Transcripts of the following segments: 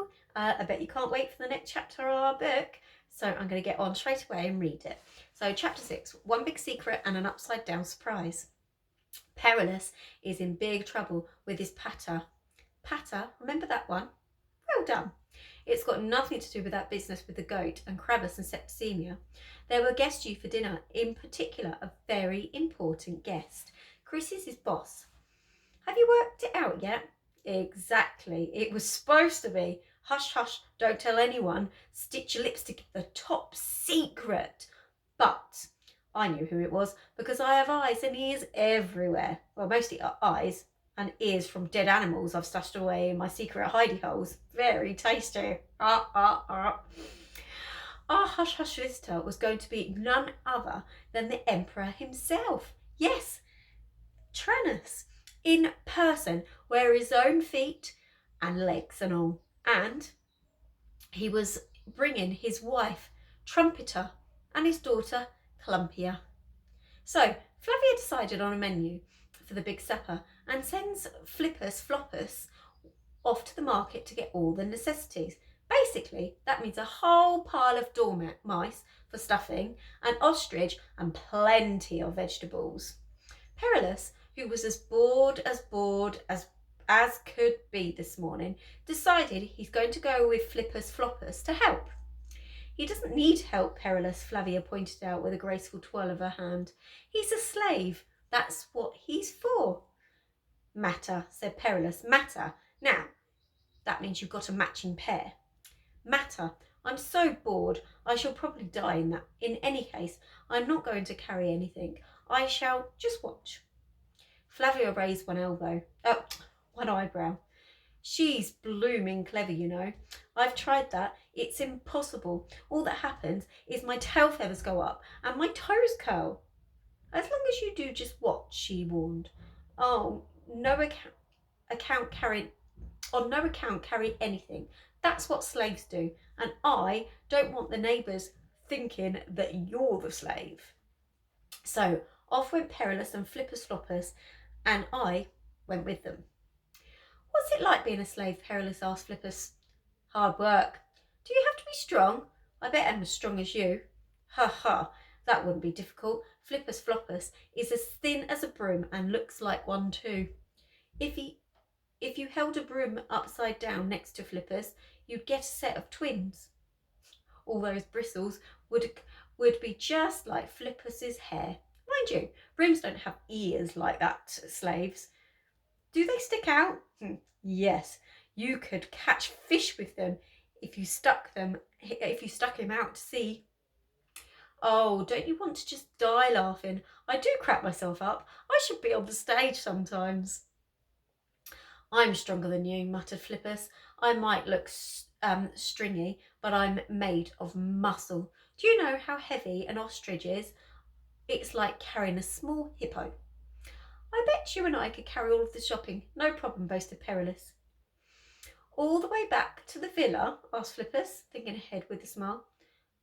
Hello! I bet you can't wait for the next chapter of our book, so I'm going to get on straight away and read it. So chapter 6, One Big Secret and an Upside Down Surprise. Perilous is in big trouble with his pater. Pater, remember that one? Well done. It's got nothing to do with that business with the goat and Krabbus and septicemia. There were guests due for dinner, in particular a very important guest. Chris is his boss. Have you worked it out yet? Exactly. It was supposed to be. Hush, hush, don't tell anyone. Stitch your lips together. Top secret. But I knew who it was because I have eyes and ears everywhere. Well, mostly eyes and ears from dead animals I've stashed away in my secret hidey holes. Very tasty. Our hush hush visitor was going to be none other than the Emperor himself. Yes, Tranus, in person, where his own feet and legs and all. And he was bringing his wife, Trumpeter, and his daughter, Clumpia. So Flavia decided on a menu for the big supper and sends Flippus Floppus off to the market to get all the necessities. Basically, that means a whole pile of dormice for stuffing, an ostrich, and plenty of vegetables. Perilous, who was as bored as could be this morning, decided he's going to go with Flippus Floppus to help. He doesn't need help, Perilous, Flavia pointed out with a graceful twirl of her hand. He's a slave. That's what he's for. Matter, said Perilous. Matter. Now, that means you've got a matching pair. Matter. I'm so bored. I shall probably die in that. In any case, I'm not going to carry anything. I shall just watch. Flavia raised one eyebrow. She's blooming clever, you know. I've tried that. It's impossible. All that happens is my tail feathers go up and my toes curl. As long as you do just watch, she warned. On no account carry anything. That's what slaves do. And I don't want the neighbours thinking that you're the slave. So off went Perilous and Flippus Floppus, and I went with them. What's it like being a slave? Perilous asked Flippus. Hard work. Do you have to be strong? I bet I'm as strong as you. Ha ha, that wouldn't be difficult. Flippus Floppus is as thin as a broom and looks like one too. If you held a broom upside down next to Flippus, you'd get a set of twins. All those bristles would be just like Flippus's hair. Mind you, brooms don't have ears like that, slaves. Do they stick out? Yes, you could catch fish with them if you stuck him out to sea. Oh, don't you want to just die laughing? I do crack myself up. I should be on the stage sometimes. I'm stronger than you, muttered Flippus. I might look stringy, but I'm made of muscle. Do you know how heavy an ostrich is? It's like carrying a small hippo. I bet you and I could carry all of the shopping. No problem, boasted Perilous. All the way back to the villa? Asked Flippus, thinking ahead with a smile.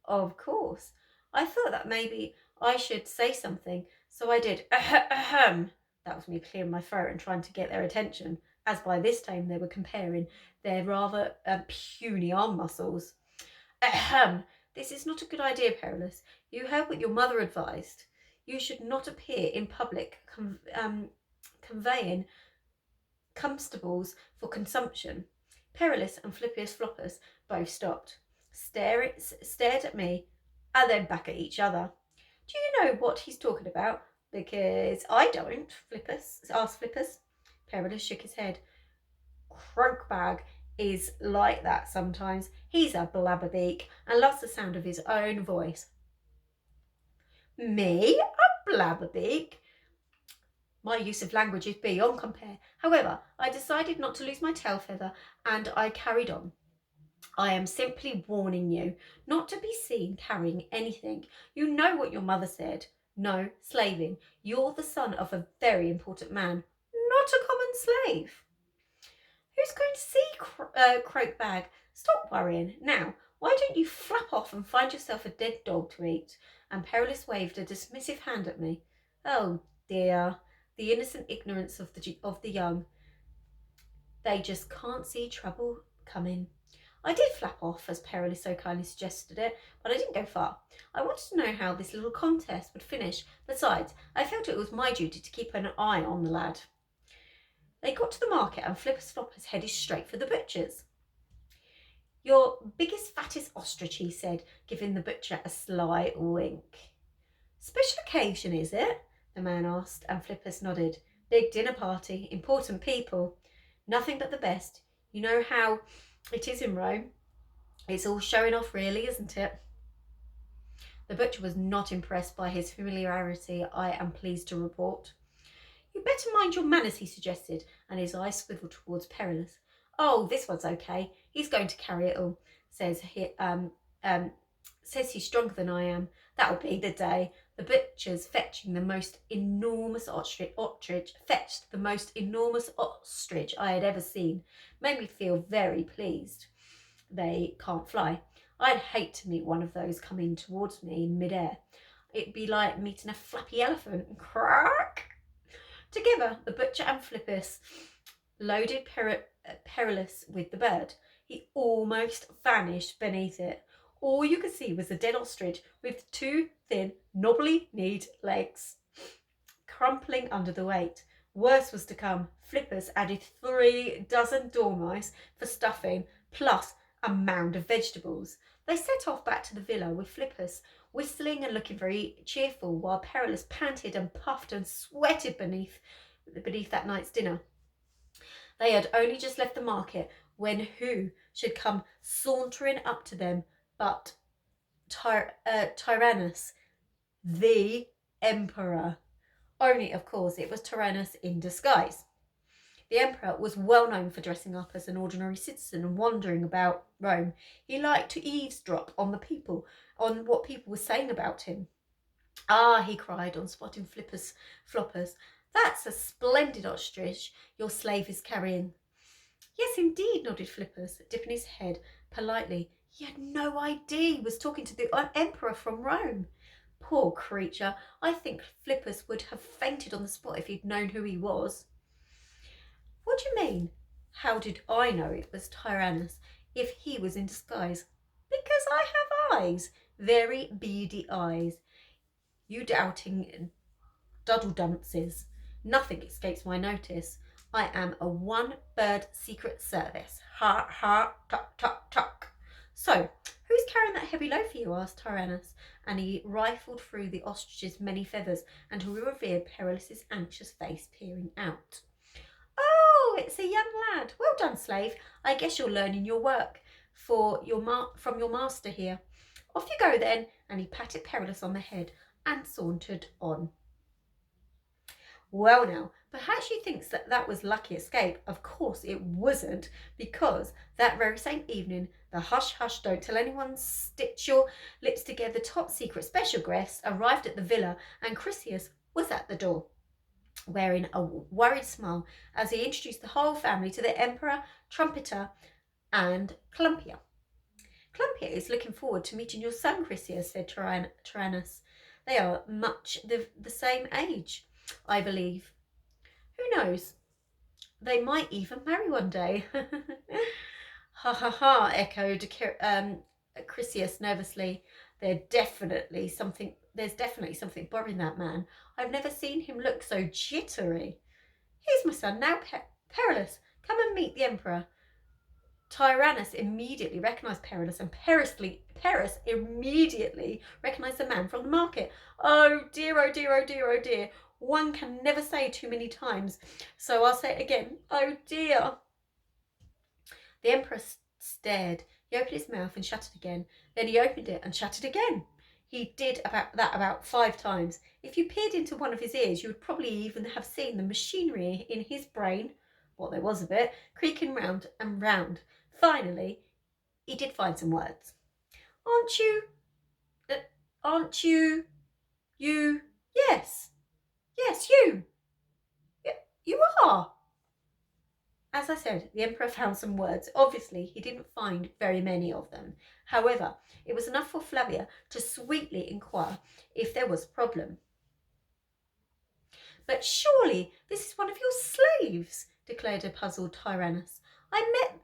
Of course. I thought that maybe I should say something, so I did. Ahem. That was me clearing my throat and trying to get their attention, as by this time they were comparing their rather puny arm muscles. Ahem. This is not a good idea, Perilous. You heard what your mother advised. You should not appear in public conveying comestibles for consumption. Perilous and Flippus Floppus both stopped, stared at me, and then back at each other. Do you know what he's talking about? Because I don't, asked Flippus. Perilous shook his head. Croakbag is like that sometimes. He's a blabberbeak and loves the sound of his own voice. Me? A blabberbeak? My use of language is beyond compare. However, I decided not to lose my tail feather and I carried on. I am simply warning you not to be seen carrying anything. You know what your mother said. No slaving. You're the son of a very important man, not a common slave. Who's going to see Croakbag? Stop worrying. Now, why don't you flap off and find yourself a dead dog to eat? And Perilous waved a dismissive hand at me. Oh dear, the innocent ignorance of the young. They just can't see trouble coming. I did flap off, as Perillus so kindly suggested it, but I didn't go far. I wanted to know how this little contest would finish. Besides, I felt it was my duty to keep an eye on the lad. They got to the market and Flippers Floppers headed straight for the butcher's. Your biggest, fattest ostrich, he said, giving the butcher a sly wink. Special occasion, is it? The man asked, and Flippers nodded. Big dinner party, important people. Nothing but the best. You know how it is in Rome. It's all showing off, really, isn't it? The butcher was not impressed by his familiarity, I am pleased to report. You better mind your manners, he suggested, and his eye swiveled towards Perillus. Oh, this one's okay. He's going to carry it all. Says he's stronger than I am. That'll be the day. The butcher's fetching the most enormous ostrich fetched the most enormous ostrich I had ever seen. Made me feel very pleased. They can't fly. I'd hate to meet one of those coming towards me in midair. It'd be like meeting a flappy elephant. Crack! Together, the butcher and Flippus loaded Perillus with the bird. He almost vanished beneath it. All you could see was a dead ostrich with two thin, knobbly-kneed legs, crumpling under the weight. Worse was to come. Flippers added 3 dozen dormice for stuffing, plus a mound of vegetables. They set off back to the villa with Flippers whistling and looking very cheerful, while Perillus panted and puffed and sweated beneath that night's dinner. They had only just left the market when who should come sauntering up to them but Tyrannus, the emperor. Only, of course, it was Tyrannus in disguise. The emperor was well known for dressing up as an ordinary citizen and wandering about Rome. He liked to eavesdrop on what people were saying about him. Ah, he cried on spotting Flippers Floppers. That's a splendid ostrich your slave is carrying. Yes, indeed, nodded Flippers, dipping his head politely. He had no idea he was talking to the emperor from Rome. Poor creature. I think Flippers would have fainted on the spot if he'd known who he was. What do you mean? How did I know it was Tyrannus if he was in disguise? Because I have eyes, very beady eyes. You doubting duddle-dunces. Nothing escapes my notice. I am a one-bird secret service. Ha, ha, tuck, tuck, tuck. So, who's carrying that heavy load for you? Asked Tyrannus, and he rifled through the ostrich's many feathers until he revealed Perillus' anxious face peering out. Oh, it's a young lad. Well done, slave. I guess you're learning your work from your master here. Off you go then, and he patted Perillus on the head and sauntered on. Well now, perhaps you think that was lucky escape. Of course it wasn't, because that very same evening, the hush hush don't tell anyone stitch your lips together top secret special guest arrived at the villa, and Chrysias was at the door, wearing a worried smile as he introduced the whole family to the emperor, trumpeter, and Clumpia. Clumpia is looking forward to meeting your son, Chrysias, said Tyrannus. They are much the same age, I believe. Who knows? They might even marry one day. Ha ha ha, echoed Chrysias nervously. There's definitely something bothering that man. I've never seen him look so jittery. Here's my son now, Perillus. Come and meet the emperor. Tyrannus immediately recognised Perillus, and Perillus immediately recognised the man from the market. Oh dear, oh dear, oh dear, oh dear. One can never say too many times, so I'll say it again. Oh dear. The emperor stared. He opened his mouth and shut it again. Then he opened it and shut it again. He did about 5 times. If you peered into one of his ears, you would probably even have seen the machinery in his brain, what there was of it, creaking round and round. Finally, he did find some words. Aren't you, yes, you. You are. As I said, the emperor found some words. Obviously, he didn't find very many of them. However, it was enough for Flavia to sweetly inquire if there was a problem. But surely this is one of your slaves, declared a puzzled Tyrannus. I met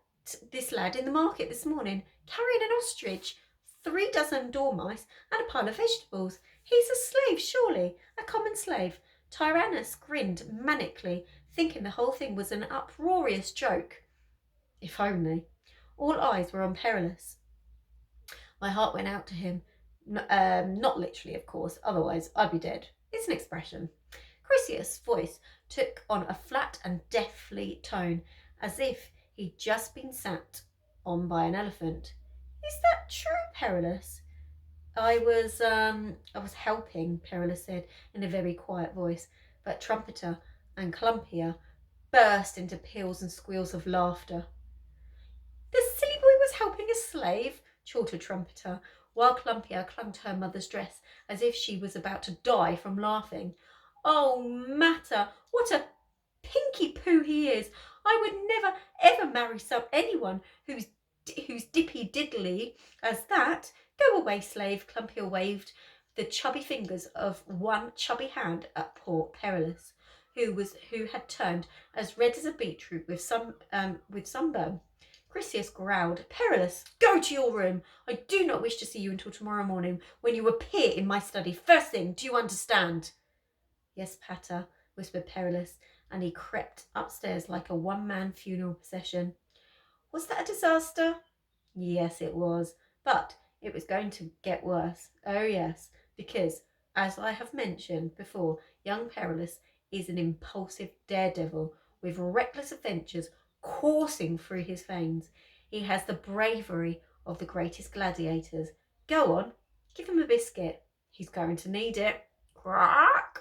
this lad in the market this morning, carrying an ostrich, 3 dozen dormice, and a pile of vegetables. He's a slave, surely, a common slave. Tyrannus grinned manically, thinking the whole thing was an uproarious joke. If only. All eyes were on Perillus. My heart went out to him. Not literally, of course, otherwise I'd be dead. It's an expression. Chrysius' voice took on a flat and deathly tone, as if he'd just been sat on by an elephant. Is that true, Perillus? I was helping, Perillus said in a very quiet voice, but Trumpeter and Clumpier burst into peals and squeals of laughter. The silly boy was helping a slave, chortled Trumpeter, while Clumpier clung to her mother's dress as if she was about to die from laughing. Oh, Matter, what a pinky poo he is! I would never ever marry anyone who's dippy diddly as that. Go away, slave, Clumpier waved the chubby fingers of one chubby hand at poor Perillus, who had turned as red as a beetroot with sunburn. Chrysius growled, Perillus, go to your room. I do not wish to see you until tomorrow morning, when you appear in my study. First thing, do you understand? Yes, Pater, whispered Perillus, and he crept upstairs like a one-man funeral procession. Was that a disaster? Yes, it was, but it was going to get worse. Oh, yes, because, as I have mentioned before, young Perillus is an impulsive daredevil with reckless adventures coursing through his veins. He has the bravery of the greatest gladiators. Go on, give him a biscuit. He's going to need it. Crack!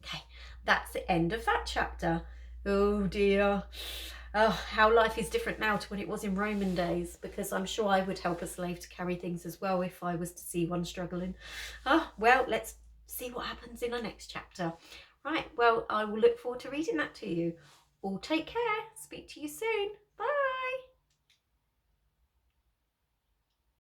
Okay, that's the end of that chapter. Oh dear. Oh, how life is different now to when it was in Roman days, because I'm sure I would help a slave to carry things as well if I was to see one struggling. Well, let's see what happens in our next chapter. Right, well, I will look forward to reading that to you. All take care. Speak to you soon. Bye.